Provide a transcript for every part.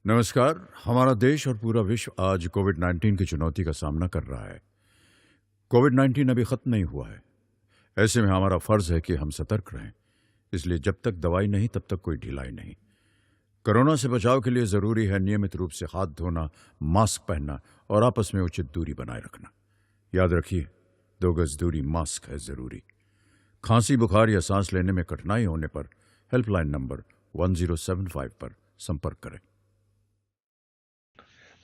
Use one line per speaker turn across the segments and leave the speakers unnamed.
नमस्कार। हमारा देश और पूरा विश्व आज कोविड-19 की चुनौती का सामना कर रहा है। कोविड-19 अभी खत्म नहीं हुआ है। ऐसे में हमारा फर्ज है कि हम सतर्क रहें। इसलिए जब तक दवाई नहीं तब तक कोई ढिलाई नहीं। कोरोना से बचाव के लिए जरूरी है नियमित रूप से हाथ धोना, मास्क पहनना और आपस में उचित दूरी बनाए रखना। याद रखिए, 2 गज दूरी, मास्क है जरूरी। खांसी, बुखार या सांस लेने में कठिनाई होने पर हेल्पलाइन नंबर 1075 पर संपर्क करें।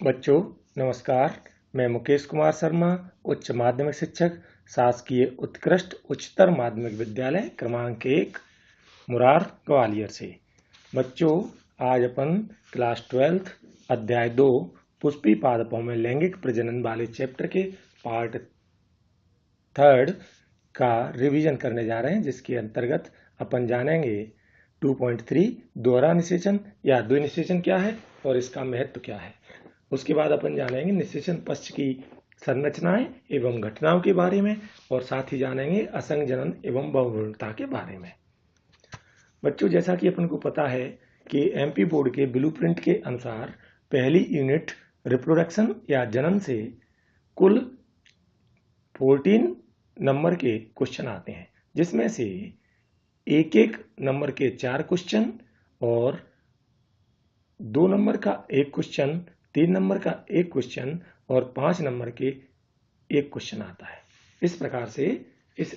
बच्चों नमस्कार। मैं मुकेश कुमार शर्मा, उच्च माध्यमिक शिक्षक, शासकीय उत्कृष्ट उच्चतर माध्यमिक विद्यालय क्रमांक 1 मुरार ग्वालियर से। बच्चों आज अपन क्लास 12 अध्याय 2 पुष्पी पादपों में लैंगिक प्रजनन वाले चैप्टर के पार्ट 3 का रिवीजन करने जा रहे हैं, जिसके अंतर्गत अपन जानेंगे 2.3 दोहरा निषेचन या द्विनिषेचन क्या है और इसका महत्व क्या है। उसके बाद अपन जानेंगे निषेचन पक्ष की संरचनाएं एवं घटनाओं के बारे में और साथ ही जानेंगे असंग जनन एवं बहुभ्रूणता के बारे में। बच्चों जैसा कि अपन को पता है कि एमपी बोर्ड के ब्लूप्रिंट के अनुसार पहली यूनिट रिप्रोडक्शन या जनन से कुल 14 नंबर के क्वेश्चन आते हैं, जिसमें से एक एक नंबर के 4 क्वेश्चन और 2 नंबर का एक क्वेश्चन, 3 नंबर का एक क्वेश्चन और 5 नंबर के एक क्वेश्चन आता है। इस प्रकार से इस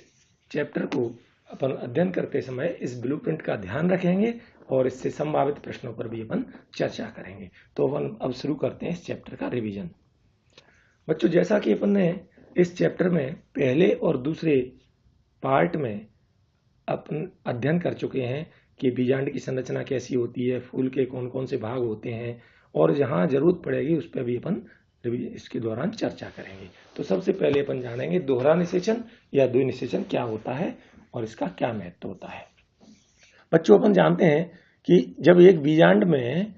चैप्टर को अपन अध्ययन करते समय इस ब्लूप्रिंट का ध्यान रखेंगे और इससे संभावित प्रश्नों पर भी अपन चर्चा करेंगे। तो अपन अब शुरू करते हैं इस चैप्टर का रिवीजन। बच्चों जैसा कि अपन ने इस चैप्टर में पहले और दूसरे पार्ट में अपन अध्ययन कर चुके हैं कि बीजांड की संरचना कैसी होती है, फूल के कौन कौन से भाग होते हैं, और जहां जरूरत पड़ेगी उस पर भी अपन इसके दौरान चर्चा करेंगे। तो सबसे पहले अपन जानेंगे दोहरा निषेचन या द्विनिषेचन क्या होता है और इसका क्या महत्व होता है। बच्चों अपन जानते हैं कि जब एक बीजांड में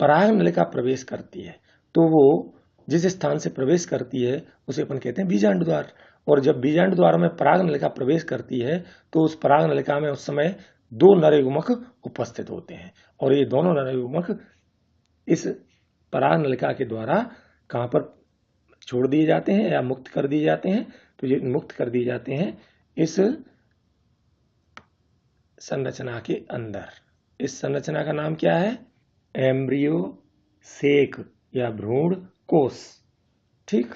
पराग नलिका प्रवेश करती है तो वो जिस स्थान से प्रवेश करती है उसे अपन कहते हैं बीजांड द्वार। और जब बीजांड द्वार में पराग नलिका प्रवेश करती है तो उस पराग नलिका में उस समय 2 नर युग्मक उपस्थित होते हैं और ये दोनों नर युग्मक इस पराग नलिका के द्वारा कहां पर छोड़ दिए जाते हैं या मुक्त कर दिए जाते हैं। तो ये मुक्त कर दिए जाते हैं इस संरचना के अंदर। इस संरचना का नाम क्या है? एम्ब्रियो सेक या भ्रूण कोष। ठीक,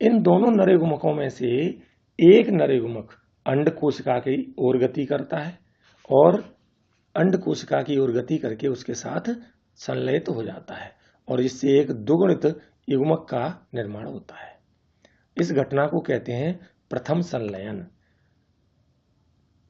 इन दोनों नरयुग्मकों में से एक नरयुग्मक अंड कोशिका की ओर गति करता है और अंड कोशिका की ओर गति करके उसके साथ संलयित हो जाता है और इससे एक द्विगुणित युग्मक का निर्माण होता है। इस घटना को कहते हैं प्रथम संलयन।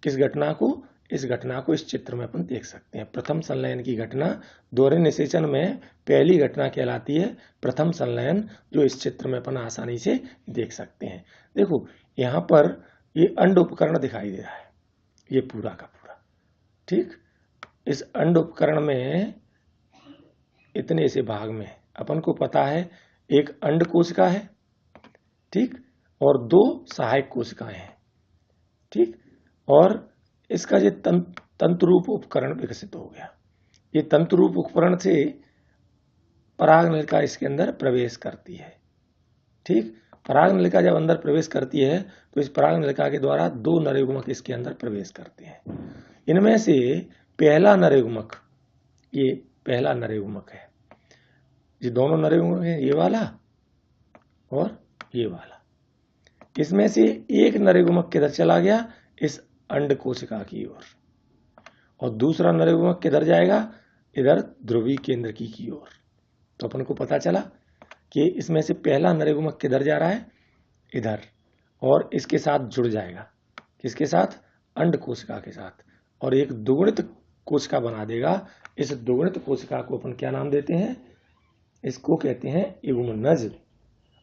किस घटना को? इस घटना को इस चित्र में अपन देख सकते हैं। प्रथम संलयन की घटना दोहरे निषेचन में पहली घटना कहलाती है प्रथम संलयन, जो इस चित्र में अपन आसानी से देख सकते हैं। देखो यहां पर ये अंड उपकरण दिखाई दे रहा है, ये पूरा का पूरा। ठीक, इस अंड उपकरण में इतने से भाग में अपन को पता है एक अंड कोशिका है, ठीक, और 2 सहायक कोशिकाएं हैं। ठीक, और इसका ये तंतुरूप उपकरण विकसित हो गया। ये तंतुरूप उपकरण से पराग नलिका इसके अंदर प्रवेश करती है। ठीक, पराग नलिका जब अंदर प्रवेश करती है तो इस पराग नलिका के द्वारा 2 नरयुग्मक इसके अंदर प्रवेश करते हैं। इनमें से पहला नरयुग्मक, ये पहला नरयुग्मक है, ये दोनों नरयुग्मक है, ये वाला और ये वाला। इसमें से एक नरयुग्मक किधर चला गया? इस अंड कोशिका की ओर, और दूसरा नरयुग्मक किधर जाएगा? इधर ध्रुवीय केंद्र की ओर। तो अपन को पता चला कि इसमें से पहला नरयुग्मक किधर जा रहा है? इधर, और इसके साथ जुड़ जाएगा। किसके साथ? अंड कोशिका के साथ, और एक दुगुणित कोशिका बना देगा। इस दुगुणित कोशिका को अपन क्या नाम देते हैं? इसको कहते हैं युग्मनज,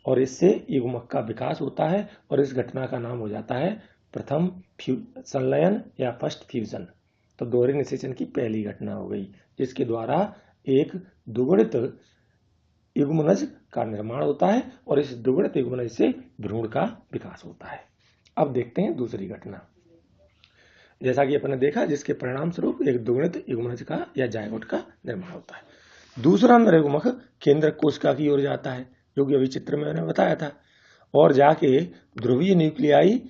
और इससे युग्मक का विकास होता है और इस घटना का नाम हो जाता है प्रथम संलयन या फर्स्ट फ्यूजन। तो दोहरे निषेचन की पहली घटना हो गई, जिसके द्वारा एक दुगुणित युग्मनज का निर्माण होता है और इस दुगुणित युग्मनज से भ्रूण का विकास होता है। अब देखते हैं दूसरी घटना। जैसा कि अपन ने देखा, जिसके परिणाम स्वरूप एक दुगुणित युग्मनज का या जायगोट का निर्माण होता है। दूसरा नरयुग्मक केंद्रक कोशिका की ओर जाता है, जो कि अभी चित्र में मैंने बताया था, और जाके ध्रुवीय न्यूक्लियाई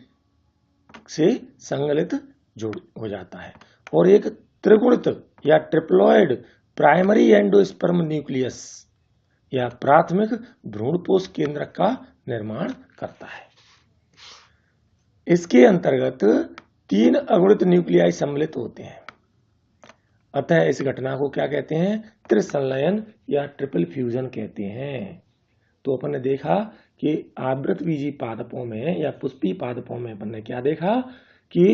से संगलित जुड़ हो जाता है और एक त्रिगुणित या ट्रिप्लॉइड प्राइमरी एंडोस्पर्म न्यूक्लियस या प्राथमिक भ्रूणपोष केंद्रक का निर्माण करता है। इसके अंतर्गत 3 अगुणित न्यूक्लियाई सम्मिलित होते हैं। अतः इस घटना को क्या कहते हैं? त्रिसंलयन या ट्रिपल फ्यूजन कहते हैं। तो अपन ने देखा कि आवृत बीजी पादपों में या पुष्पी पादपों में अपन ने क्या देखा कि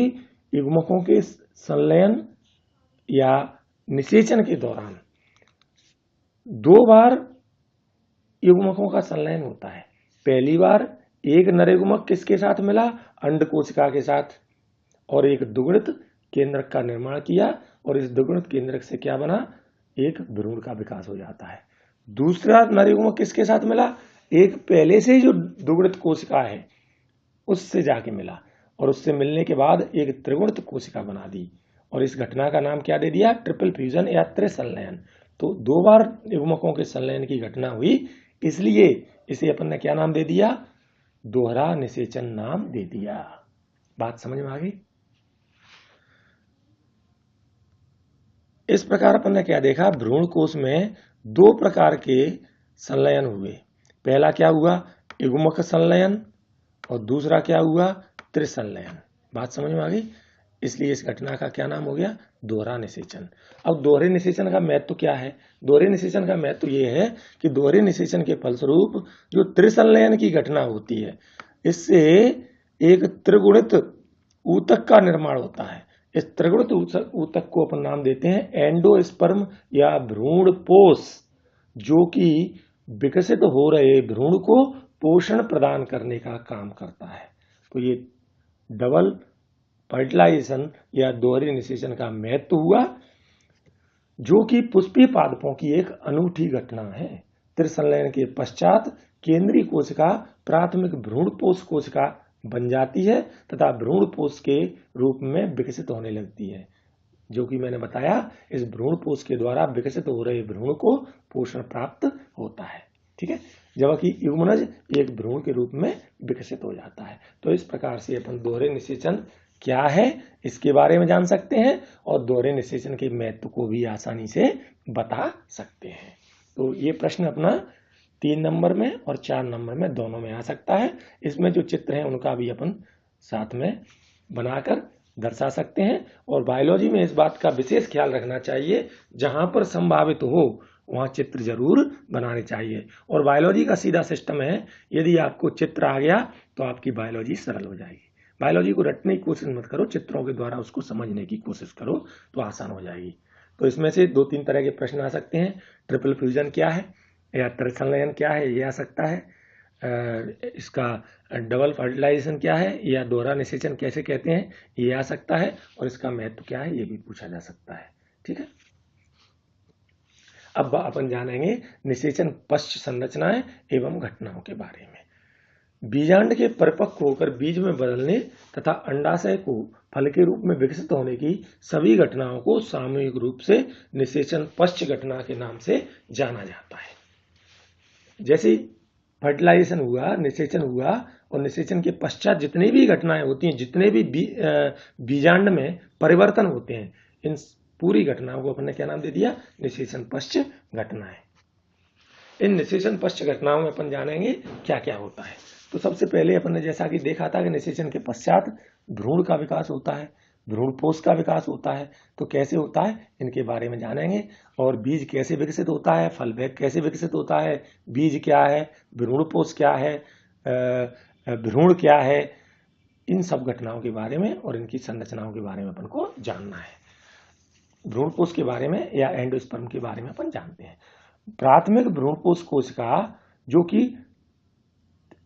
युग्मकों के संलयन या निषेचन के दौरान 2 बार युग्मकों का संलयन होता है। पहली बार एक नरयुग्मक किसके साथ मिला? अंडकोशिका के साथ, और एक दुगुणित केंद्रक का निर्माण किया, और इस दुगुणित केंद्रक से क्या बना? एक भ्रूण का विकास हो जाता है। दूसरा नरयुग्मक किसके साथ मिला? एक पहले से ही जो दुगुणित कोशिका है उससे जाके मिला, और उससे मिलने के बाद एक त्रिगुणित कोशिका बना दी, और इस घटना का नाम क्या दे दिया? ट्रिपल फ्यूजन या त्रिसंलयन। तो 2 बार युग्मकों के संलयन की घटना हुई, इसलिए इसे अपन ने क्या नाम दे दिया? दोहरा निषेचन नाम दे दिया। बात समझ में आ गई? इस प्रकार अपन ने क्या देखा? भ्रूण कोश में 2 प्रकार के संलयन हुए। पहला क्या हुआ? युग्मक संलयन, और दूसरा क्या हुआ? त्रिसंलयन। बात समझ में आ गई? इसलिए इस घटना का क्या नाम हो गया? दोहरा निषेचन। अब दोहरे निषेचन का महत्व क्या है? दोहरे निषेचन का महत्व यह है कि दोहरे निषेचन के फलस्वरूप जो त्रिसंलयन की घटना होती है, इससे एक त्रिगुणित ऊतक का निर्माण होता है। इस त्रिगुणित ऊतक को अपन नाम देते हैं एंडोस्पर्म या भ्रूणपोष, जो कि विकसित हो रहे भ्रूण को पोषण प्रदान करने का काम करता है। तो ये डबल फर्टिलाइजेशन या दोहरे निषेचन का महत्व हुआ, जो कि पुष्पीय पादपों की एक अनूठी घटना है। त्रिसंलयन के पश्चात केंद्रीय कोशिका प्राथमिक भ्रूणपोष कोशिका बन जाती है तथा भ्रूणपोष के रूप में विकसित होने लगती है, जो कि मैंने बताया इस भ्रूणपोष के द्वारा विकसित हो रहे भ्रूण को पोषण प्राप्त होता है। ठीक है, जबकि युग्मनज एक भ्रूण के रूप में विकसित हो जाता है। तो इस प्रकार से अपन दोहरे निषेचन क्या है इसके बारे में जान सकते हैं, और दोहरे निषेचन के महत्व को भी आसानी से बता सकते हैं। तो ये प्रश्न अपना 3 नंबर में और 4 नंबर में दोनों में आ सकता है। इसमें जो चित्र हैं उनका भी अपन साथ में बनाकर दर्शा सकते हैं। और बायोलॉजी में इस बात का विशेष ख्याल रखना चाहिए, जहां पर संभावित हो वहां चित्र जरूर बनाने चाहिए। और बायोलॉजी का सीधा सिस्टम है, यदि आपको चित्र आ गया तो आपकी बायोलॉजी सरल हो जाएगी। बायोलॉजी को रटने की कोशिश मत करो, चित्रों के द्वारा उसको समझने की कोशिश करो तो आसान हो जाएगी। तो इसमें से 2-3 तरह के प्रश्न आ सकते हैं। ट्रिपल फ्यूजन क्या है या त्रिसंलयन क्या है, ये आ सकता है। इसका डबल फर्टिलाइजेशन क्या है या दोहरा निषेचन कैसे कहते हैं, ये आ सकता है। और इसका महत्व क्या है, ये भी पूछा जा सकता है। ठीक है, अब अपन जानेंगे निषेचन पश्च संरचनाएं एवं घटनाओं के बारे में। बीजांड के परिपक्व होकर बीज में बदलने तथा अंडाशय को फल के रूप में विकसित होने की सभी घटनाओं को सामूहिक रूप से निषेचन पश्च घटना के नाम से जाना जाता है। जैसे फर्टिलाइजेशन हुआ, निषेचन हुआ, और निषेचन के पश्चात जितनी भी घटनाएं होती हैं, जितने भी बीजांड में परिवर्तन होते हैं, इन पूरी घटनाओं को अपन ने क्या नाम दे दिया? निषेचन पश्च घटनाएं। इन निषेचन पश्च घटनाओं में अपन जानेंगे क्या क्या होता है। तो सबसे पहले अपन ने जैसा कि देखा था कि निषेचन के पश्चात भ्रूण का विकास होता है, भ्रूणपोष का विकास होता है। तो कैसे होता है इनके बारे में जानेंगे। और बीज कैसे विकसित होता है, फल बैग कैसे विकसित होता है, बीज क्या है, भ्रूणपोष क्या है, भ्रूण क्या है, इन सब घटनाओं के बारे में और इनकी संरचनाओं के बारे में अपन को जानना है। भ्रूणपोष के बारे में या एंडोस्पर्म के बारे में अपन जानते हैं। प्राथमिक भ्रूणपोष कोशिका जो कि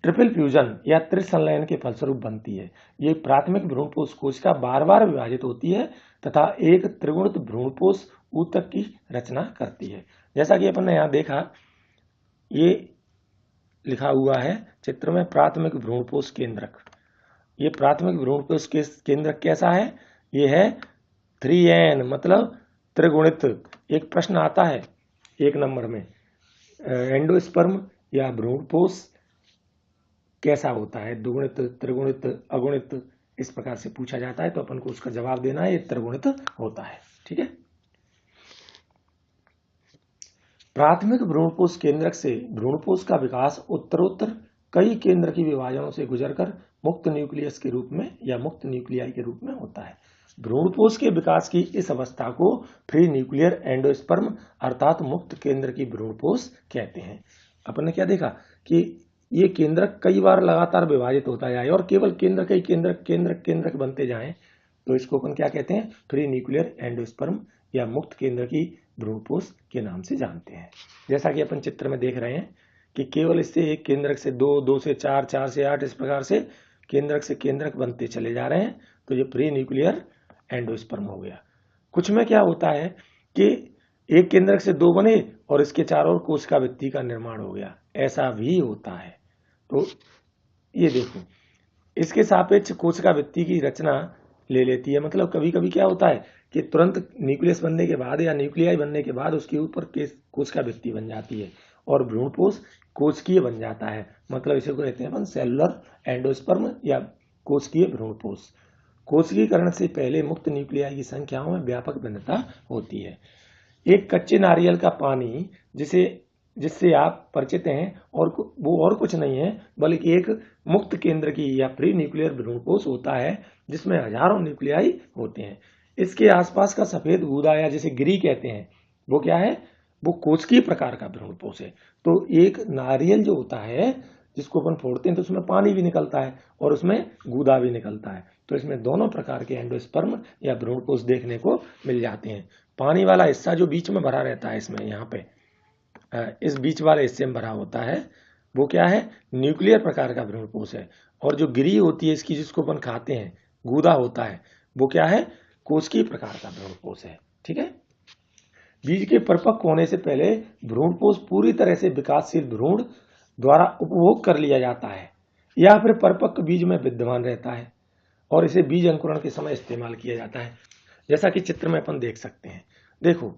ट्रिपल फ्यूजन या त्रिसंलयन के फलस्वरूप बनती है, ये प्राथमिक भ्रूणपोष कोशिका बार बार विभाजित होती है तथा एक त्रिगुणित भ्रूणपोष ऊतक की रचना करती है। जैसा कि अपन ने यहाँ देखा, ये लिखा हुआ है चित्र में प्राथमिक भ्रूणपोष केंद्रक। ये प्राथमिक भ्रूणपोष केंद्रक कैसा है? ये है 3n मतलब त्रिगुणित। एक प्रश्न आता है 1 नंबर में, एंडोस्पर्म या भ्रूणपोष कैसा होता है, द्विगुणित, त्रिगुणित, अगुणित, इस प्रकार से पूछा जाता है, तो अपन को उसका जवाब देना है, ये त्रिगुणित होता है। ठीक है। प्राथमिक भ्रूणपोष केंद्रक से भ्रूणपोष का विकास उत्तरोत्तर कई केंद्र की विभाजनों से गुजरकर मुक्त न्यूक्लियस के रूप में या मुक्त न्यूक्लियाई के रूप में होता है। भ्रूणपोष के विकास की इस अवस्था को फ्री न्यूक्लियर एंडोस्पर्म अर्थात मुक्त केंद्र की भ्रूणपोष कहते हैं। अपन ने क्या देखा कि ये केंद्र कई बार लगातार विभाजित होता जाए और केवल केंद्र कई केंद्रक बनते जाएं, तो इसको अपन क्या कहते हैं, फ्री न्यूक्लियर एंडोस्पर्म या मुक्त केंद्र की भ्रूणपोष के नाम से जानते हैं। जैसा कि अपन चित्र में देख रहे हैं कि केवल इससे एक केंद्रक से 2, 2 से 4, 4 से 8, इस प्रकार से केंद्रक से केंद्रक बनते चले जा रहे हैं, तो ये प्री न्यूक्लियर एंडोस्पर्म हो गया। कुछ में क्या होता है कि एक केंद्रक से 2 बने और इसके चारों ओर कोशिका भित्ति का निर्माण हो गया, ऐसा भी होता है। तो ये देखो, इसके सापेक्ष कोशिका भित्ति की रचना ले लेती है। मतलब कभी कभी क्या होता है कि तुरंत न्यूक्लियस बनने के बाद या न्यूक्लियाई बनने के बाद उसके ऊपर कोशिका भित्ति बन जाती है और भ्रूणपोष कोशिकीय बन जाता है। मतलब इसे कहते हैं अपन सेलुलर एंडोस्पर्म या कोशिकीय भ्रूणपोष। कोशिकीकरण से पहले मुक्त न्यूक्लियाई की संख्याओं में व्यापक भिन्नता होती है। एक कच्चे नारियल का पानी जिससे आप परिचित हैं, और वो और कुछ नहीं है बल्कि एक मुक्त केंद्र की या फ्री न्यूक्लियर भ्रूणपोष होता है जिसमें हजारों न्यूक्लियाई होते हैं। इसके आसपास का सफेद गूदा या जिसे गिरी कहते हैं, वो क्या है, वो कोशिकीय प्रकार का भ्रूणपोष है। तो एक नारियल जो होता है जिसको अपन फोड़ते हैं तो उसमें पानी भी निकलता है और उसमें गूदा भी निकलता है। तो इसमें दोनों प्रकार के एंडोस्पर्म या भ्रूणपोष देखने को मिल जाते हैं। पानी वाला हिस्सा जो बीच में भरा रहता है, इसमें यहाँ पे इस बीच वाले हिस्से में भरा होता है, वो क्या है, न्यूक्लियर प्रकार का भ्रूणपोष है। और जो गिरी होती है इसकी, जिसको अपन खाते हैं, गूदा होता है, वो क्या है, कोशिकीय प्रकार का भ्रूणपोष है। ठीक है। बीज के परिपक्व होने से पहले भ्रूणपोष पूरी तरह से विकासशील भ्रूण द्वारा उपभोग कर लिया जाता है या फिर परिपक्व बीज में विद्यमान रहता है और इसे बीज अंकुरण के समय इस्तेमाल किया जाता है। जैसा कि चित्र में अपन देख सकते हैं। देखो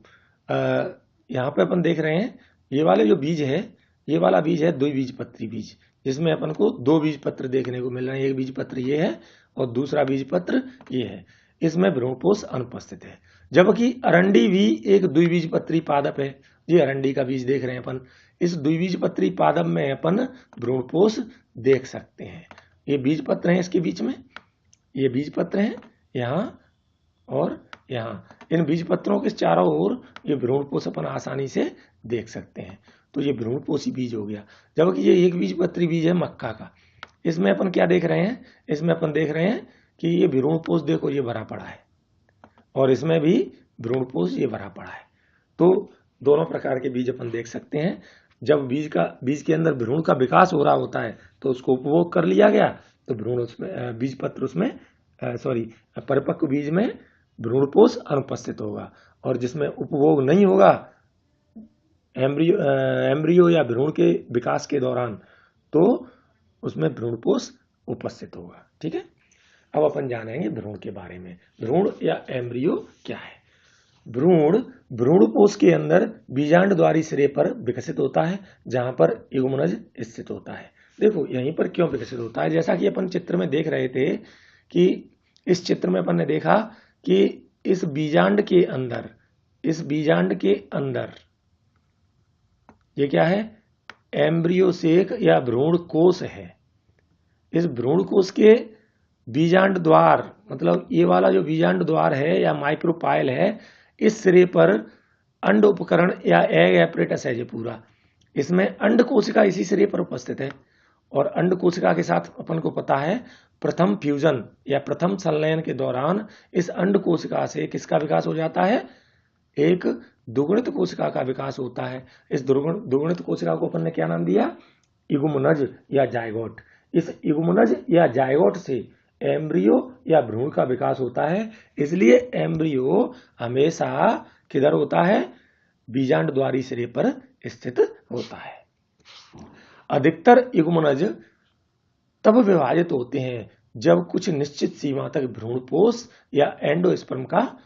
यहाँ पे अपन देख रहे हैं, ये वाले जो बीज है, ये वाला बीज है द्विबीजपत्री बीज, जिसमें अपन को 2 बीज पत्र देखने को मिल रहे हैं। एक बीज पत्र ये है और दूसरा बीज पत्र ये है। इसमें भ्रूणपोष अनुपस्थित है। जबकि अरंडी भी एक द्विबीजपत्री पादप है। ये अरंडी का बीज देख रहे हैं अपन। इस द्विबीजपत्री पादप में अपन भ्रूणपोष देख सकते हैं। ये बीज पत्र है, इसके बीच में ये बीज पत्र है यहाँ और यहाँ। इन बीज पत्रों के चारों ओर ये भ्रूणपोष अपन आसानी से देख सकते हैं। तो ये भ्रूणपोषी बीज हो गया। जबकि ये एक बीजपत्री बीज है मक्का का। इसमें अपन क्या देख रहे हैं, इसमें अपन देख रहे हैं कि ये भ्रूणपोष देखो ये भरा पड़ा है और इसमें भी भ्रूणपोष ये भरा पड़ा है। तो दोनों प्रकार के बीज अपन देख सकते हैं। जब बीज के अंदर भ्रूण का विकास हो रहा होता है तो उसको उपभोग कर लिया गया, तो भ्रूण उसमें बीज पत्र उसमें परिपक्व बीज में भ्रूणपोष अनुपस्थित होगा। और जिसमें उपभोग नहीं होगा एम्ब्रियो या भ्रूण के विकास के दौरान, तो उसमें भ्रूणपोष उपस्थित होगा। ठीक है। अब अपन जानेंगे भ्रूण के बारे में। भ्रूण या एम्ब्रियो क्या है। भ्रूणपोष के अंदर बीजांड द्वारी सिरे पर विकसित होता है, जहां पर युग्मनज स्थित होता है। देखो यहीं पर क्यों विकसित होता है, जैसा कि अपन चित्र में देख रहे थे कि इस चित्र में अपन ने देखा कि इस बीजांड के अंदर ये क्या है, एम्ब्रियो सेक या भ्रूण कोश है। इस भ्रूण कोश के बीजांड द्वार, मतलब ये वाला जो बीजांड द्वार है या माइक्रोपाइल है, इस सिरे पर अंड उपकरण या एग एपरेटस है। जो पूरा इसमें अंड कोशिका इसी सिरे पर उपस्थित है और अंड कोशिका के साथ अपन को पता है प्रथम फ्यूजन या प्रथम संलयन के दौरान इस अंड कोशिका से किसका विकास हो जाता है, एक दुगुणित कोशिका का विकास होता है। इस दुगुणित कोशिका को अपन ने क्या नाम दिया, युग्मनज या जायगोट। इस युग्मनज या जायगोट से एम्ब्रियो या भ्रूण का विकास होता है। इसलिए एम्ब्रियो हमेशा किधर होता है, बीजांड द्वारी सिरे पर स्थित होता है। अधिकतर युग्मनज तब विभाजित होते हैं जब कुछ निश्चित सीमा तक भ्रूणपोष या एंडोस्पर्म का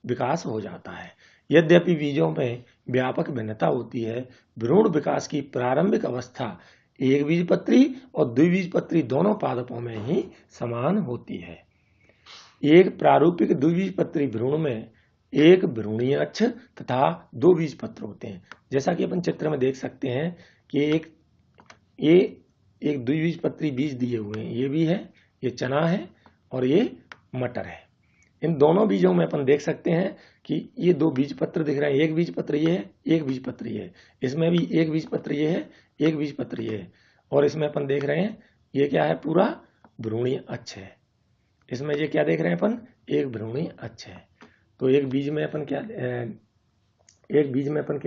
विकास हो जाता है। यद्यपि बीजों में व्यापक भिन्नता होती है, भ्रूण विकास की प्रारंभिक अवस्था एक बीजपत्री और द्विबीजपत्री दोनों पादपों में ही समान होती है। एक प्रारूपिक द्विबीजपत्री भ्रूण में एक भ्रूणीय अक्ष तथा दो बीजपत्र होते हैं। जैसा कि अपन चित्र में देख सकते हैं कि एक द्विबीजपत्री बीज दिए हुए हैं, ये भी है, ये चना है और ये मटर है। इन दोनों बीजों में अपन देख सकते हैं कि ये दो बीजपत्र दिख रहे हैं, एक बीजपत्र ये है, एक बीजपत्र ये है। इसमें भी एक बीजपत्र ये है, एक बीजपत्र ये है। और इसमें अपन देख रहे हैं ये क्या है, पूरा भ्रूणीय अक्ष है। इसमें ये क्या देख रहे हैं अपन, एक भ्रूणीय अक्ष है। तो एक बीज में अपन क्या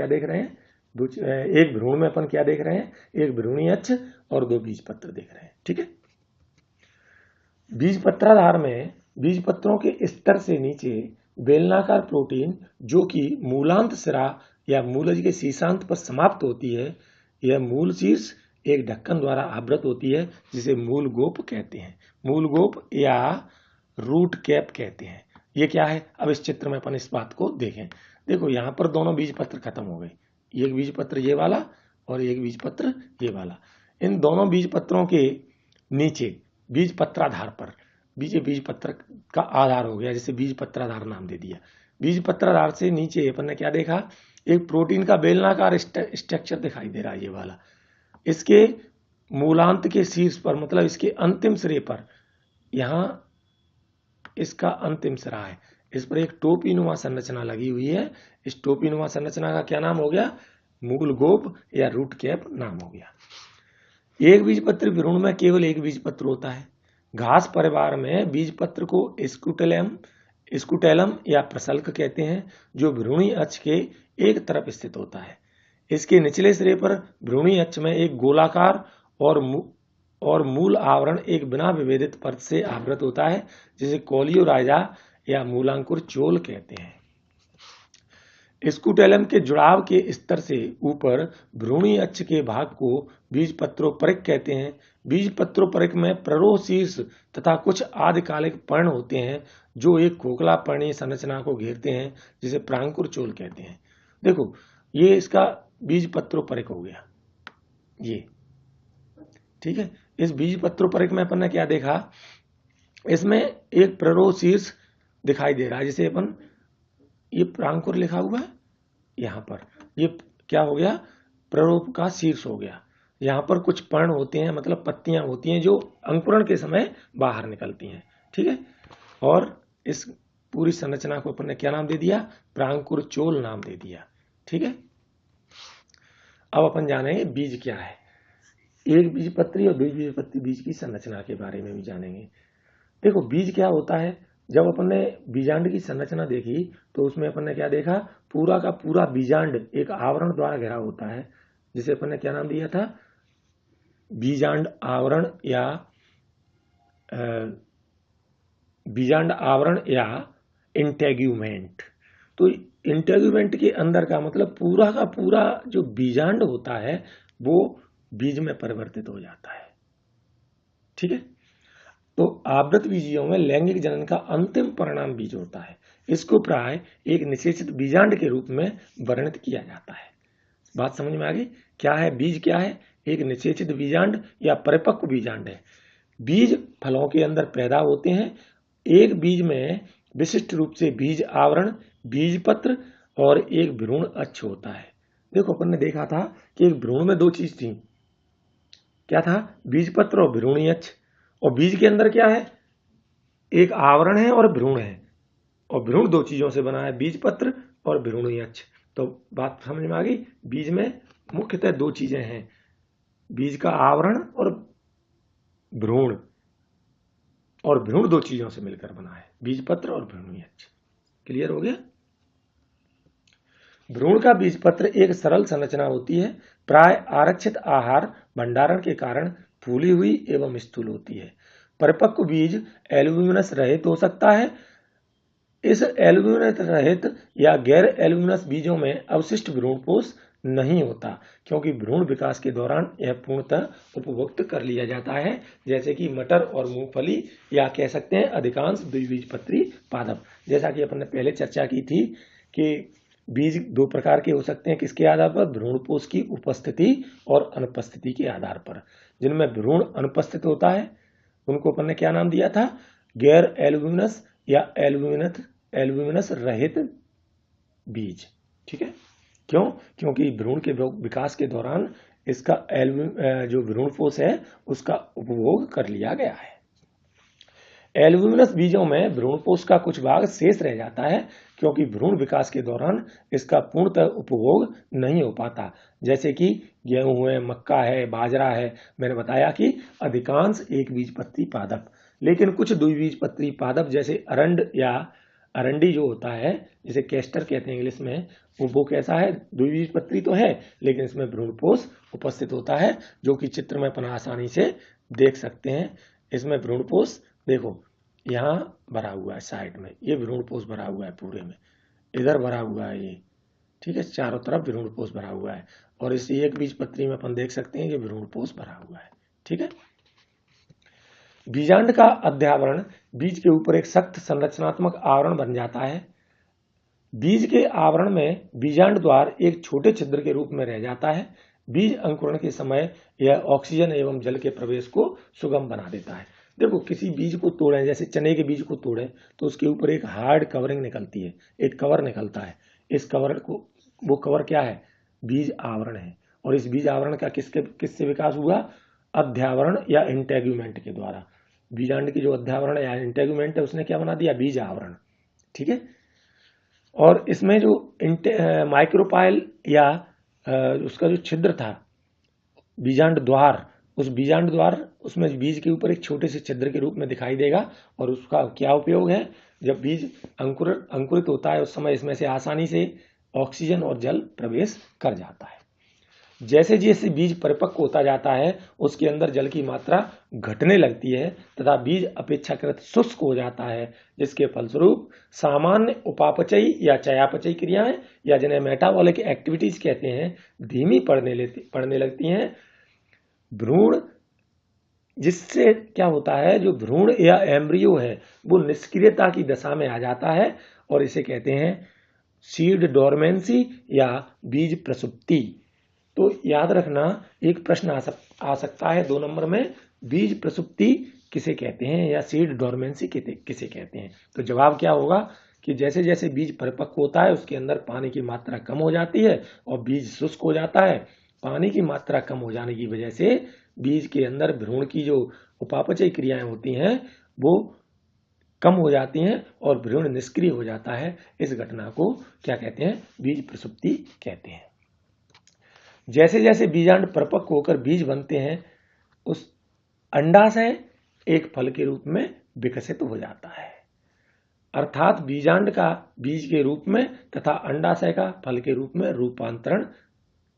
देख रहे हैं, एक भ्रूण में अपन क्या देख रहे हैं, एक भ्रूणीय अक्ष और दो बीजपत्र देख रहे हैं। ठीक है। बीजपत्राधार में बीजपत्रों के स्तर से नीचे बेलनाकार प्रोटीन जो कि मूलांत सिरा या मूलज के शीर्षांत पर समाप्त होती है, यह मूल शीर्ष एक ढक्कन द्वारा आवृत होती है जिसे मूल गोप कहते हैं। मूल गोप या रूट कैप कहते हैं। ये क्या है, अब इस चित्र में अपन इस बात को देखें। देखो यहाँ पर दोनों बीजपत्र खत्म हो गए, एक बीजपत्र ये वाला और एक बीजपत्र ये वाला। इन दोनों बीजपत्रों के नीचे बीजपत्राधार पर, बीजपत्र का आधार हो गया, जैसे बीजपत्राधार नाम दे दिया। बीजपत्राधार से नीचे अपन ने क्या देखा, एक प्रोटीन का बेलनाकार स्ट्रक्चर दिखाई दे रहा है, ये वाला। इसके मूलांत के शीर्ष पर, मतलब इसके अंतिम सिरे पर, यहां इसका अंतिम सिरा है, इस पर एक टोपीनुमा संरचना लगी हुई है। इस टोपीनुमा संरचना का क्या नाम हो गया, मूल गोप या रूट कैप नाम हो गया। एक बीजपत्री भ्रूण में केवल एक बीजपत्र होता है। घास परिवार में बीजपत्र को स्कूटेलम या प्रसल्क कहते हैं, जो भ्रूणीय अक्ष के एक तरफ स्थित होता है। इसके निचले सिरे पर भ्रूणीय अक्ष में एक गोलाकार और मूल आवरण एक बिना विभेदित परत से आवृत होता है, जिसे कोलियोराइजा या मूलांकुर चोल कहते हैं। स्कूटेलम के जुड़ाव के स्तर से ऊपर भ्रूणीय अक्ष के भाग को बीजपत्रोपरिक कहते हैं। बीजपत्रोपरिक में प्ररोह शीर्ष तथा कुछ आदिकालिक पर्ण होते हैं जो एक खोखला पर्णीय संरचना को घेरते हैं, जिसे प्रांकुर चोल कहते हैं। देखो ये इसका बीजपत्रोपरिक हो गया, ये ठीक है। इस बीजपत्रोपरिक में अपन ने क्या देखा, इसमें एक प्ररोह शीर्ष दिखाई दे रहा है, जैसे अपन ये प्रांकुर लिखा हुआ है, यहाँ पर ये क्या हो गया, प्ररोह का शीर्ष हो गया। यहाँ पर कुछ पर्ण होते हैं, मतलब पत्तियां होती हैं जो अंकुरण के समय बाहर निकलती हैं। ठीक है। और इस पूरी संरचना को अपन ने क्या नाम दे दिया, प्रांकुर चोल नाम दे दिया। ठीक है। अब अपन जानेंगे बीज क्या है, एक बीजपत्री और द्विबीजपत्री बीज की संरचना के बारे में भी जानेंगे। देखो बीज क्या होता है, जब अपन ने बीजांड की संरचना देखी तो उसमें अपन ने क्या देखा, पूरा का पूरा बीजांड एक आवरण द्वारा घिरा होता है, जिसे अपन ने क्या नाम दिया था, बीजांड आवरण या इंटेग्यूमेंट। तो इंटेग्यूमेंट के अंदर का मतलब पूरा का पूरा जो बीजांड होता है वो बीज में परिवर्तित हो जाता है। ठीक है। तो आवृत बीजियों में लैंगिक जनन का अंतिम परिणाम बीज होता है। इसको प्राय एक निषेचित बीजांड के रूप में वर्णित किया जाता है। बात समझ में आ गई, क्या है बीज, क्या है, एक निषेचित बीजांड या परिपक्व बीजांड है। बीज फलों के अंदर पैदा होते हैं। एक बीज में विशिष्ट रूप से बीज आवरण, बीज पत्र और एक भ्रूण अक्ष होता है। देखो अपन ने देखा था कि एक भ्रूण में दो चीज थी, क्या था, बीज पत्र और भ्रूणीय अक्ष। और बीज के अंदर क्या है, एक आवरण है और भ्रूण है, और भ्रूण दो चीजों से बना है, बीज पत्र और भ्रूणीय अक्ष। तो बात समझ में आ गई, बीज में मुख्यतः दो चीजें हैं, बीज का आवरण और भ्रूण दो चीजों से मिलकर बना है, बीज पत्र और भ्रूणीय अक्ष। क्लियर हो गया। भ्रूण का बीजपत्र एक सरल संरचना होती है, प्राय आरक्षित आहार भंडारण के कारण फूली हुई एवं स्थूल होती है। परिपक्व बीज एल्ब्यूमिनस रहित हो सकता है। इस एल्ब्यूमिनस रहित या गैर एल्ब्यूमिनस बीजों में अवशिष्ट भ्रूणपोष नहीं होता, क्योंकि भ्रूण विकास के दौरान यह पूर्णतः उपभोक्त कर लिया जाता है, जैसे कि मटर और मूंगफली, या कह सकते हैं अधिकांश द्विबीजपत्री पादप। जैसा कि अपन ने पहले चर्चा की थी कि बीज दो प्रकार के हो सकते हैं, किसके आधार पर? भ्रूणपोष की उपस्थिति और अनुपस्थिति के आधार पर। जिनमें भ्रूण अनुपस्थित होता है उनको अपन ने क्या नाम दिया था? गैर एल्ब्यूमिनस या एल्ब्यूमिनस रहित बीज। ठीक है, क्यों? क्योंकि भ्रूण के विकास के दौरान इसका जो भ्रूणपोष है उसका उपभोग कर लिया गया है। एल्ब्यूमिनस बीजों में भ्रूणपोष का कुछ भाग शेष रह जाता है, क्योंकि भ्रूण विकास के दौरान इसका पूर्णतः उपभोग नहीं हो पाता, जैसे कि गेहूं है, मक्का है, बाजरा है। मैंने बताया कि अधिकांश एक बीजपत्री पादप, लेकिन कुछ द्विबीजपत्री पादप जैसे अरंड या अरंडी जो होता है, जिसे कैस्टर कहते हैं इंग्लिश में, वो कैसा है? द्विबीजपत्री तो है, लेकिन इसमें भ्रूणपोष उपस्थित होता है, जो कि चित्र में अपन आसानी से देख सकते हैं। इसमें भ्रूणपोष देखो यहाँ भरा हुआ है, साइड में ये भ्रूणपोष भरा हुआ है, पूरे में इधर भरा हुआ है ये। ठीक है, चारों तरफ भ्रूणपोष भरा हुआ है, और इस एक बीजपत्री में अपन देख सकते हैं कि भ्रूणपोष भरा हुआ है। ठीक है, बीजांड का अध्यावरण बीज के ऊपर एक सख्त संरचनात्मक आवरण बन जाता है। बीज के आवरण में बीजांड द्वार एक छोटे छिद्र के रूप में रह जाता है। बीज अंकुरण के समय यह ऑक्सीजन एवं जल के प्रवेश को सुगम बना देता है। देखो, किसी बीज को तोड़ें, जैसे चने के बीज को तोड़ें, तो उसके ऊपर एक हार्ड कवरिंग निकलती है, एक कवर निकलता है। इस कवर को, वो कवर क्या है? बीज आवरण है। और इस बीज आवरण का किससे विकास हुआ? अध्यावरण या इंटेग्यूमेंट के द्वारा। बीजांड की जो अध्यावरण या इंटेग्यूमेंट है, उसने क्या बना दिया? बीज आवरण। ठीक है, और इसमें जो माइक्रोपाइल या उसका जो छिद्र था, बीजांड द्वार, उस बीजांड द्वार उसमें बीज के ऊपर एक छोटे से छिद्र के रूप में दिखाई देगा। और उसका क्या उपयोग है? जब बीज अंकुरित होता है उस समय इसमें से आसानी से ऑक्सीजन और जल प्रवेश कर जाता है। जैसे जैसे बीज परिपक्व होता जाता है, उसके अंदर जल की मात्रा घटने लगती है तथा बीज अपेक्षाकृत शुष्क हो जाता है, जिसके फलस्वरूप सामान्य उपापचयी या चयापचयी क्रियाएं, या जिन्हें मेटाबॉलिक एक्टिविटीज कहते हैं, धीमी पड़ने लगती हैं। भ्रूण, जिससे क्या होता है? जो भ्रूण या एम्ब्रियो है वो निष्क्रियता की दशा में आ जाता है, और इसे कहते हैं सीड डोरमेंसी या बीज प्रसुप्ति। तो याद रखना, एक प्रश्न आ सकता है 2 नंबर में, बीज प्रसुप्ति किसे कहते हैं या सीड डोरमेंसी किसे कहते हैं? तो जवाब क्या होगा कि जैसे जैसे बीज परिपक्व होता है उसके अंदर पानी की मात्रा कम हो जाती है और बीज शुष्क हो जाता है। पानी की मात्रा कम हो जाने की वजह से बीज के अंदर भ्रूण की जो उपापचयी क्रियाएं होती हैं वो कम हो जाती हैं और भ्रूण निष्क्रिय हो जाता है। इस घटना को क्या कहते हैं? बीज प्रसुप्ति कहते हैं। जैसे जैसे बीजांड परिपक्व होकर बीज बनते हैं, उस अंडाशय एक फल के रूप में विकसित हो जाता है। अर्थात बीजांड का बीज के रूप में तथा अंडाशय का फल के रूप में रूपांतरण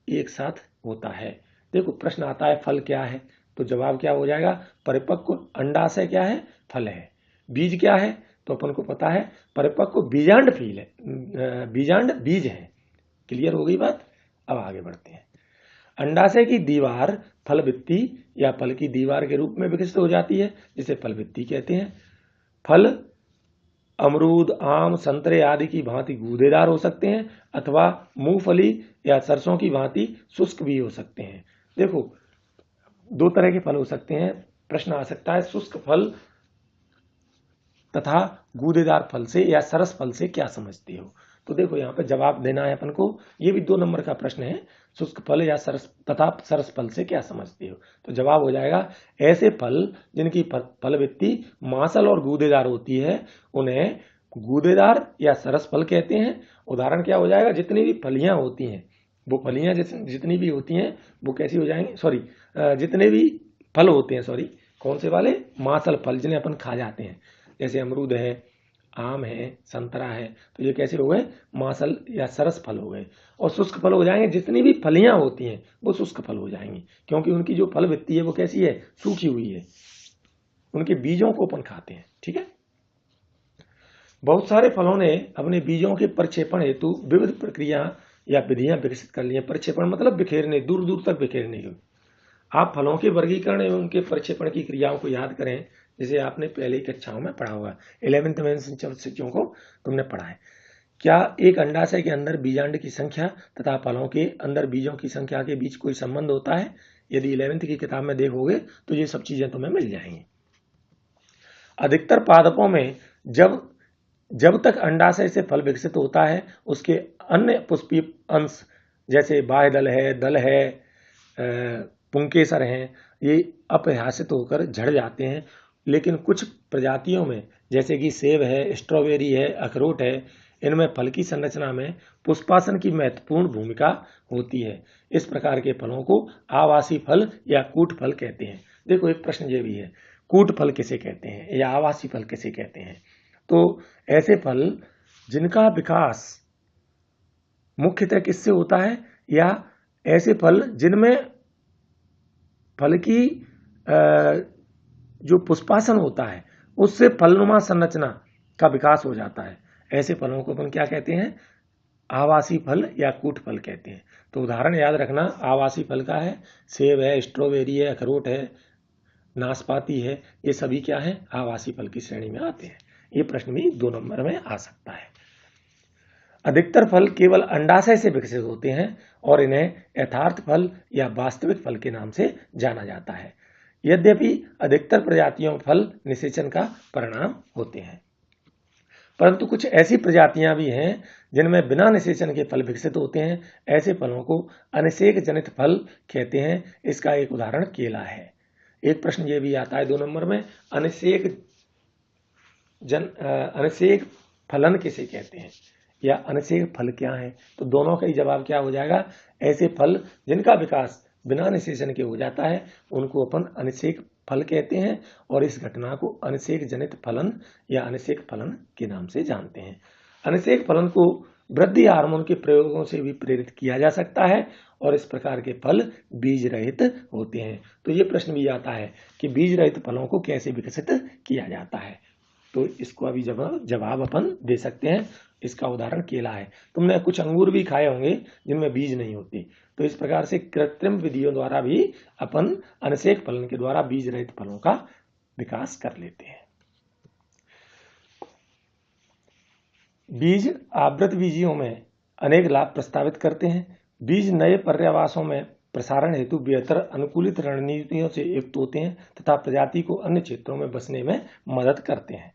एक साथ होता है। देखो, प्रश्न आता है फल क्या है? तो जवाब क्या हो जाएगा? परिपक्व अंडाशय क्या है? फल है। बीज क्या है? तो अपन को पता है परिपक्व बीजांड फील है, बीजांड बीज है। क्लियर हो गई बात? अब आगे बढ़ते हैं। अंडाशय की दीवार फलभित्ति या फल की दीवार के रूप में विकसित हो जाती है, जिसे फलभित्ति कहते हैं। फल अमरूद, आम, संतरे आदि की भांति गूदेदार हो सकते हैं, अथवा मूंगफली या सरसों की भांति शुष्क भी हो सकते हैं। देखो, 2 तरह के फल हो सकते हैं। प्रश्न आ सकता है शुष्क फल तथा गूदेदार फल से या सरस फल से क्या समझते हो? तो देखो, यहाँ पे जवाब देना है अपन को। ये भी 2 नंबर का प्रश्न है, शुष्क फल या सरस तथा सरस फल से क्या समझते हो? तो जवाब हो जाएगा ऐसे फल जिनकी फलभित्ति मांसल और गूदेदार होती है उन्हें गूदेदार या सरस फल कहते हैं। उदाहरण क्या हो जाएगा? जितनी भी फलियां होती हैं, वो फलियां जितनी भी होती हैं वो कैसी हो जाएंगी? जितने भी फल होते हैं, कौन से वाले? मांसल फल, जिन्हें अपन खा जाते हैं। जैसे अमरूद है, आम है, संतरा है, तो ये कैसे हो गए? मांसल या सरस फल हो गए। और शुष्क फल हो जाएंगे, जितनी भी फलियां होती हैं वो शुष्क फल हो जाएंगी, क्योंकि उनकी जो फल भित्ति है वो कैसी है? सूखी हुई है। उनके बीजों को अपन खाते हैं। ठीक है, बहुत सारे फलों ने अपने बीजों के प्रक्षेपण हेतु विविध प्रक्रिया या विधियां विकसित कर ली हैं। परिक्षेपण मतलब बिखेरने, दूर दूर तक बिखेरने की। आप फलों के वर्गीकरण एवं उनके परिक्षेपण की क्रियाओं को याद करें, जिसे आपने पहले ही कक्षाओं में पढ़ा होगा, 11th में बच्चों को तुमने पढ़ा है। क्या एक अंडाशय के अंदर बीजांड की संख्या तथा फलों के अंदर बीजों की संख्या के बीच कोई संबंध होता है? यदि 11th की किताब में देखोगे तो ये सब चीजें तुम्हें मिल जाएंगी। अधिकतर पादपों में जब तक अंडाशय से फल विकसित होता है, उसके अन्य पुष्पीय अंश जैसे बाह्य दल है, पुंकेसर हैं, ये अपहासित होकर झड़ जाते हैं। लेकिन कुछ प्रजातियों में जैसे कि सेब है, स्ट्रॉबेरी है, अखरोट है, इनमें फल की संरचना में पुष्पासन की महत्वपूर्ण भूमिका होती है। इस प्रकार के फलों को आवासी फल या कूट फल कहते हैं। देखो एक प्रश्न ये भी है, कूट फल किसे कहते हैं या आवासी फल किसे कहते हैं? तो ऐसे फल जिनका विकास मुख्यतः किससे होता है, या ऐसे फल जिनमें फल की जो पुष्पासन होता है उससे फलनुमा संरचना का विकास हो जाता है, ऐसे फलों को अपन क्या कहते हैं? आवासी फल या कूट फल कहते हैं। तो उदाहरण याद रखना, आवासी फल का है सेब है, स्ट्रॉबेरी है, अखरोट है, नाशपाती है, ये सभी क्या है? आवासी फल की श्रेणी में आते हैं। ये प्रश्न भी 2 नंबर में आ सकता है। अधिकतर फल केवल अंडाशय से विकसित होते हैं और इन्हें यथार्थ फल या वास्तविक फल के नाम से जाना जाता है। यद्यपि अधिकतर प्रजातियों में फल निषेचन का परिणाम होते हैं, परंतु कुछ ऐसी प्रजातियां भी हैं जिनमें बिना निषेचन के फल विकसित होते हैं। ऐसे फलों को अनिषेक जनित फल कहते हैं। इसका एक उदाहरण केला है। एक प्रश्न ये भी आता है 2 नंबर में, अनिषेक फलन किसे कहते हैं या अनिषेक फल क्या है? तो दोनों का ही जवाब क्या हो जाएगा? ऐसे फल जिनका विकास बिना निषेचन के हो जाता है उनको अपन अनिषेक फल कहते हैं, और इस घटना को अनिषेक जनित फलन या अनिषेक फलन के नाम से जानते हैं। अनिषेक फलन को वृद्धि हार्मोन के प्रयोगों से भी प्रेरित किया जा सकता है और इस प्रकार के फल बीज रहित होते हैं। तो ये प्रश्न भी आता है कि बीज रहित फलों को कैसे विकसित किया जाता है? तो इसको अभी जवाब अपन दे सकते हैं। इसका उदाहरण केला है। तुमने कुछ अंगूर भी खाए होंगे जिनमें बीज नहीं होते। तो इस प्रकार से कृत्रिम विधियों द्वारा भी अपन अनिषेक फलन के द्वारा बीज रहित फलों का विकास कर लेते हैं। बीज आवृत बीजियों में अनेक लाभ प्रस्तावित करते हैं। बीज नए पर्यावासों में प्रसारण हेतु बेहतर अनुकूलित रणनीतियों से युक्त होते हैं तथा प्रजाति को अन्य क्षेत्रों में बसने में मदद करते हैं।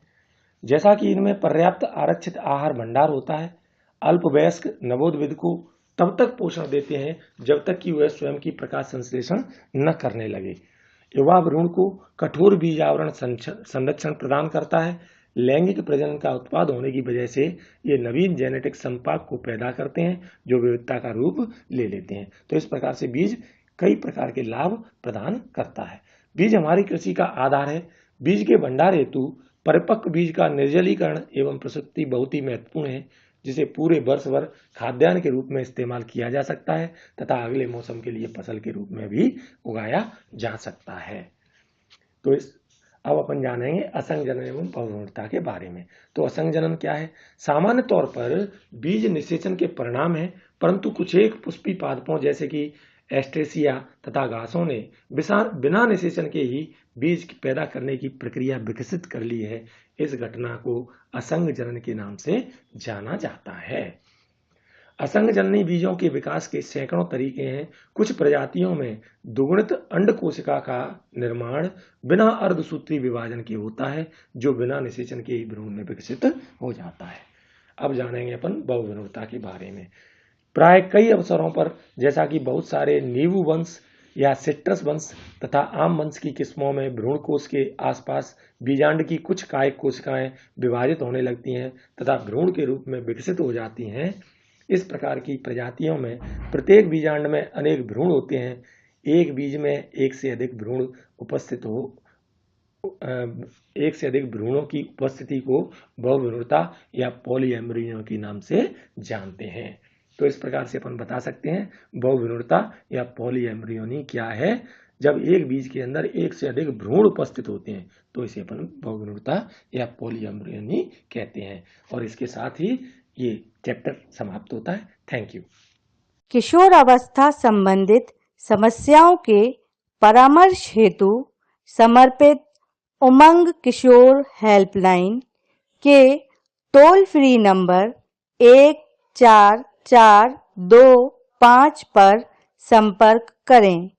जैसा कि इनमें पर्याप्त आरक्षित आहार भंडार होता है, अल्पवयस्क नवोद्भिद को तब तक पोषण देते हैं जब तक कि वह स्वयं की प्रकाश संश्लेषण न करने लगे। युवा भ्रूण को कठोर बीज आवरण संरक्षण प्रदान करता है। लैंगिक प्रजनन का उत्पाद होने की वजह से ये नवीन जेनेटिक संपाक को पैदा करते हैं जो विविधता का रूप ले लेते हैं। तो इस प्रकार से बीज कई प्रकार के लाभ प्रदान करता है। बीज हमारी कृषि का आधार है। बीज के भंडार हेतु परिपक्व बीज का निर्जलीकरण एवं प्रसुप्ति बहुत ही महत्वपूर्ण है, जिसे पूरे वर्ष भर खाद्यान्न के रूप में इस्तेमाल किया जा सकता है तथा अगले मौसम के लिए फसल के रूप में भी उगाया जा सकता है। तो अब अपन जानेंगे असंजनन एवं बहुभ्रूणता के बारे में। तो असंजनन क्या है? सामान्य तौर पर बीज निषेचन के परिणाम है, परंतु कुछ एक पुष्पी पादपों जैसे कि एस्ट्रेसिया तथा घासों ने बिना निषेचन के ही बीज पैदा करने की प्रक्रिया विकसित कर ली है। इस घटना को असंग जनन के नाम से जाना जाता है। असंग जननी बीजों के विकास के सैकड़ों तरीके हैं। कुछ प्रजातियों में दुगुणित अंड कोशिका का निर्माण बिना अर्धसूत्री विभाजन के होता है, जो बिना निषेचन के ही भ्रूण में विकसित हो जाता है। अब जानेंगे अपन बहुभ्रूणता के बारे में। प्राय कई अवसरों पर, जैसा कि बहुत सारे नींबू वंश या सिट्रस वंश तथा आम वंश की किस्मों में भ्रूण कोश के आसपास बीजांड की कुछ कायिक कोशिकाएं विभाजित होने लगती हैं तथा भ्रूण के रूप में विकसित हो जाती हैं। इस प्रकार की प्रजातियों में प्रत्येक बीजांड में अनेक भ्रूण होते हैं। एक बीज में एक से अधिक भ्रूणों की उपस्थिति को बहुभ्रूणता या पॉलीएम्ब्रियो के नाम से जानते हैं। तो इस प्रकार से अपन बता सकते हैं बहुभ्रूणता या पॉलीएम्ब्रियोनी क्या है। जब एक बीज के अंदर एक से अधिक भ्रूण उपस्थित होते हैं तो इसे अपन बहुभ्रूणता या पॉलीएम्ब्रियोनी कहते हैं। और इसके साथ ही ये चैप्टर समाप्त होता है। Thank you.
किशोरावस्था संबंधित समस्याओं के परामर्श हेतु समर्पित उमंग किशोर हेल्पलाइन के टोल फ्री नंबर 144225 पर संपर्क करें।